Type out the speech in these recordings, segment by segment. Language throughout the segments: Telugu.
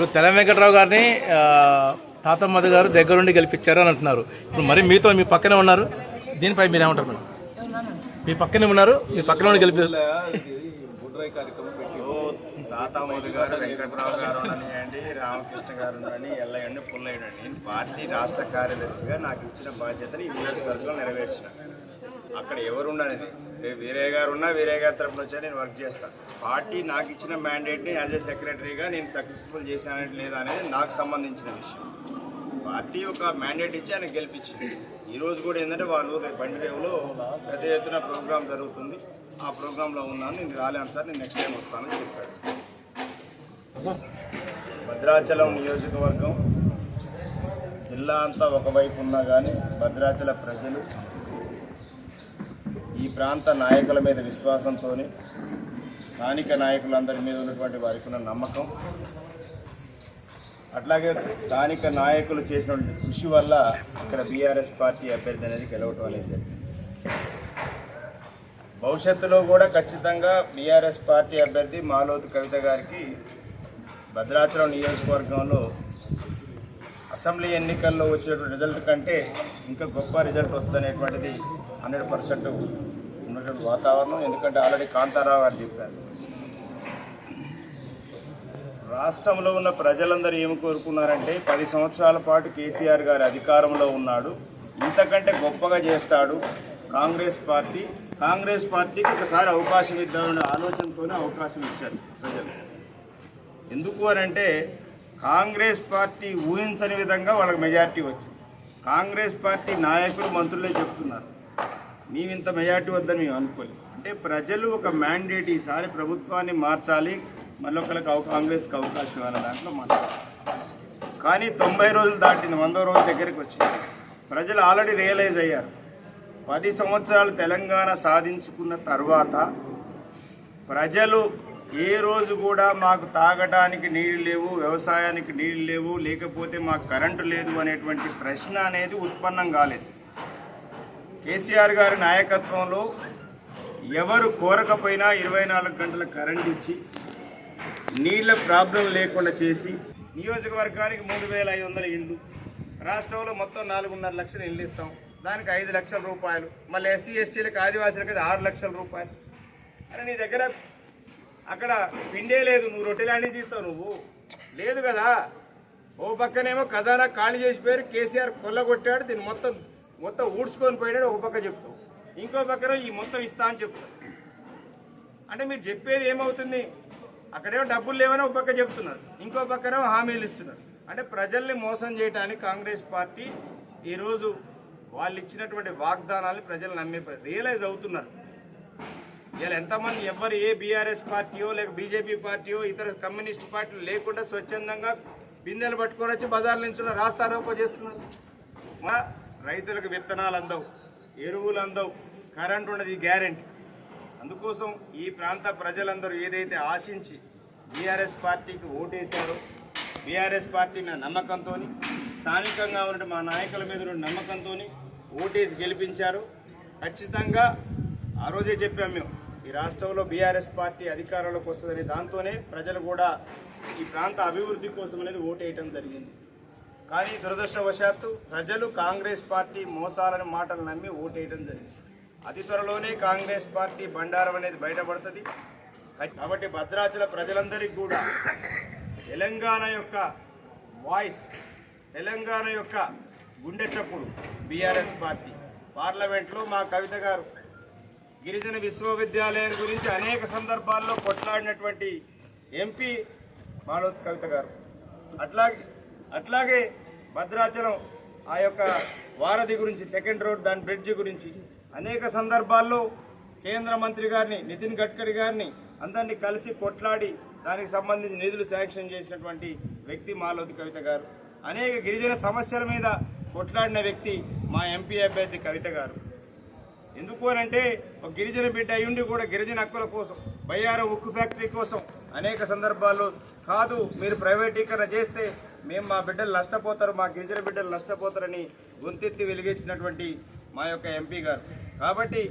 ఇప్పుడు తెల వెంకట్రావు గారిని తాత మధు గారు దగ్గరుండి గెలిపించారు అని అంటున్నారు. ఇప్పుడు మరి మీతో మీ పక్కనే ఉన్నారు, దీనిపై మీరు ఏమంటారు మేడం? మీ పక్కనే ఉన్నారు, మీ పక్కన గెలిపారు. తాత మధు గారు, వెంకట్రావు గారు ఉండనియండి, రామకృష్ణ గారు ఉండని, ఎల్లయ్యండి, పుల్లయ్యండి. పార్టీ రాష్ట్ర కార్యదర్శిగా నాకు ఇచ్చిన బాధ్యతని ఈ నియోజకవర్గంలో నెరవేర్చిన. అక్కడ ఎవరు ఉండనిది, వీరయ్య గారు ఉన్నా వీరయ్య గారి తరఫున వచ్చా నేను వర్క్ చేస్తాను. పార్టీ నాకు ఇచ్చిన మ్యాండేట్ని యాజ్ ఏ సెక్రటరీగా నేను సక్సెస్ఫుల్ చేశానని లేదా అనేది నాకు సంబంధించిన విషయం. పార్టీ ఒక మ్యాండేట్ ఇచ్చి ఆయన గెలిపించింది. ఈరోజు కూడా ఏంటంటే వాళ్ళు బండిరేవులో పెద్ద ఎత్తున ప్రోగ్రాం జరుగుతుంది, ఆ ప్రోగ్రాంలో ఉన్నాను, నేను రాలేను సార్, నేను నెక్స్ట్ టైం వస్తానని చెప్పాడు. భద్రాచలం నియోజకవర్గం జిల్లా అంతా ఒకవైపు ఉన్నా కానీ భద్రాచల ప్రజలు ఈ ప్రాంత నాయకుల మీద విశ్వాసంతో, స్థానిక నాయకులందరి మీద ఉన్నటువంటి వారికి ఉన్న నమ్మకం, అట్లాగే స్థానిక నాయకులు చేసినటువంటి కృషి వల్ల ఇక్కడ బీఆర్ఎస్ పార్టీ అభ్యర్థి అనేది గెలవటం అనేది జరిగింది. భవిష్యత్తులో కూడా ఖచ్చితంగా బీఆర్ఎస్ పార్టీ అభ్యర్థి మాలోతు కవిత గారికి భద్రాచలం నియోజకవర్గంలో అసెంబ్లీ ఎన్నికల్లో వచ్చినటువంటి రిజల్ట్ కంటే ఇంకా గొప్ప రిజల్ట్ వస్తుందనేటువంటిది 100% ఉన్నటువంటి వాతావరణం. ఎందుకంటే ఆల్రెడీ కాంతారావు గారు చెప్పారు, రాష్ట్రంలో ఉన్న ప్రజలందరూ ఏమి కోరుకున్నారంటే 10 సంవత్సరాల పాటు కేసీఆర్ గారి అధికారంలో ఉన్నాడు, ఇంతకంటే గొప్పగా చేస్తాడు కాంగ్రెస్ పార్టీకి ఒకసారి అవకాశం ఇద్దామనే ఆలోచనతోనే అవకాశం ఇచ్చారు ప్రజలు. ఎందుకు అని అంటే కాంగ్రెస్ పార్టీ ఊహించని విధంగా వాళ్ళకి మెజార్టీ వచ్చింది. కాంగ్రెస్ పార్టీ నాయకులు మంత్రులే చెప్తున్నారు, మేము ఇంత మెజార్టీ వద్దని మేము అనుకోలేదు. అంటే ప్రజలు ఒక మ్యాండేట్ ఈసారి ప్రభుత్వాన్ని మార్చాలి, మళ్ళొకరికి కాంగ్రెస్కి అవకాశం ఇవ్వాలనే దాంట్లో మాట్లాడారు. కానీ 90 రోజులు దాటిన 100వ రోజు దగ్గరికి వచ్చింది. ప్రజలు ఆల్రెడీ రియలైజ్ అయ్యారు, 10 సంవత్సరాలు తెలంగాణ సాధించుకున్న తర్వాత ప్రజలు ఏ రోజు కూడా మాకు తాగడానికి నీళ్ళు లేవు, వ్యవసాయానికి నీళ్ళు లేవు, లేకపోతే మాకు కరెంటు లేదు అనేటువంటి ప్రశ్న అనేది ఉత్పన్నం కాలేదు. కేసీఆర్ గారి నాయకత్వంలో ఎవరు కోరకపోయినా 24 గంటల కరెంట్ ఇచ్చి నీళ్ళ ప్రాబ్లం లేకుండా చేసి నియోజకవర్గానికి 3,500 ఇండ్లు, రాష్ట్రంలో మొత్తం 4.5 లక్షల ఇళ్ళు ఇస్తాం, దానికి 5 లక్షల రూపాయలు, మళ్ళీ ఎస్సీ ఎస్టీలకు ఆదివాసీలకు 6 లక్షల రూపాయలు. అరే నీ దగ్గర అక్కడ పిండే లేదు, నువ్వు రొట్టెలాంటి తీస్తావు, నువ్వు లేదు కదా. ఓ పక్కనేమో ఖజానా ఖాళీ చేసిపోయారు, కేసీఆర్ కొల్లగొట్టాడు, దీన్ని మొత్తం ఊడ్చుకొని పోయాడు ఒక పక్క చెప్తావు, ఇంకో పక్కన ఈ మొత్తం ఇస్తా అని చెప్తావు. అంటే మీరు చెప్పేది ఏమవుతుంది, అక్కడేమో డబ్బులు లేవని ఒక పక్క చెప్తున్నారు, ఇంకో పక్కనేమో హామీలు ఇస్తున్నారు. అంటే ప్రజల్ని మోసం చేయడానికి కాంగ్రెస్ పార్టీ ఈరోజు వాళ్ళు ఇచ్చినటువంటి వాగ్దానాన్ని ప్రజలు నమ్మే రియలైజ్ అవుతున్నారు. ఇలా ఎంతమంది ఎవరు ఏ బీఆర్ఎస్ పార్టీయో లేక బీజేపీ పార్టీయో ఇతర కమ్యూనిస్ట్ పార్టీలు లేకుండా స్వచ్ఛందంగా బిందెలు పట్టుకొని వచ్చి బజార్ల నుంచి రాస్తారోపణ చేస్తున్నారు. మా రైతులకు విత్తనాలు అందవు, ఎరువులు అందవు, కరెంటు ఉండదు, ఈ గ్యారెంటీ. అందుకోసం ఈ ప్రాంత ప్రజలందరూ ఏదైతే ఆశించి బీఆర్ఎస్ పార్టీకి ఓటేశారో, బీఆర్ఎస్ పార్టీ మీద నమ్మకంతో, స్థానికంగా ఉన్న మా నాయకుల మీద ఉన్న నమ్మకంతో ఓటేసి గెలిపించారు. ఖచ్చితంగా ఆ రోజే చెప్పాం మేము, ఈ రాష్ట్రంలో బీఆర్ఎస్ పార్టీ అధికారంలోకి వస్తుందని. దాంతోనే ప్రజలు కూడా ఈ ప్రాంత అభివృద్ధి కోసం అనేది ఓటేయటం జరిగింది. కానీ దురదృష్టవశాత్తు ప్రజలు కాంగ్రెస్ పార్టీ మోసాలని మాటలు నమ్మి ఓటేయటం జరిగింది. అతి త్వరలోనే కాంగ్రెస్ పార్టీ బండారం అనేది బయటపడుతుంది. కాబట్టి భద్రాచల ప్రజలందరికీ కూడా తెలంగాణ యొక్క వాయిస్, తెలంగాణ యొక్క గుండె చప్పుడు బీఆర్ఎస్ పార్టీ. పార్లమెంట్లో మా కవిత గారు గిరిజన విశ్వవిద్యాలయం గురించి అనేక సందర్భాల్లో కొట్లాడినటువంటి ఎంపీ మాలోతు కవిత గారు. అట్లాగే భద్రాచలం ఆ యొక్క వారధి గురించి, సెకండ్ రోడ్, దాని బ్రిడ్జి గురించి అనేక సందర్భాల్లో కేంద్ర మంత్రి గారిని, నితిన్ గడ్కరీ గారిని అందరినీ కలిసి కొట్లాడి దానికి సంబంధించి నిధులు శాంక్షన్ చేసినటువంటి వ్యక్తి మాలోతు కవిత గారు. అనేక గిరిజన సమస్యల మీద కొట్లాడిన వ్యక్తి మా ఎంపీ అభ్యర్థి కవిత గారు. ఎందుకు అనంటే ఒక గిరిజన బిడ్డ అయ్యుండి కూడా గిరిజన హక్కుల కోసం, బయ్యారం ఉక్కు ఫ్యాక్టరీ కోసం అనేక సందర్భాల్లో కాదు మీరు ప్రైవేటీకరణ చేస్తే మేము మా బిడ్డలు నష్టపోతారు, మా గిరిజన బిడ్డలు నష్టపోతారని గొంతెత్తి వెలిగించినటువంటి మా యొక్క ఎంపీ గారు. కాబట్టి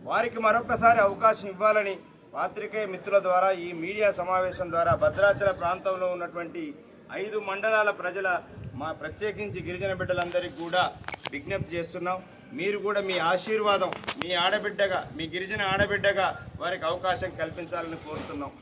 వారికి మరొకసారి అవకాశం ఇవ్వాలని పాత్రికేయ మిత్రుల ద్వారా, ఈ మీడియా సమావేశం ద్వారా భద్రాచల ప్రాంతంలో ఉన్నటువంటి 5 మండలాల ప్రజల ప్రత్యేకించి గిరిజన బిడ్డలందరికీ కూడా విజ్ఞప్తి చేస్తున్నాం. మీరు కూడా మీ ఆశీర్వాదం, మీ ఆడబిడ్డగా, మీ గిరిజన ఆడబిడ్డగా వారికి అవకాశం కల్పించాలని కోరుతున్నాం.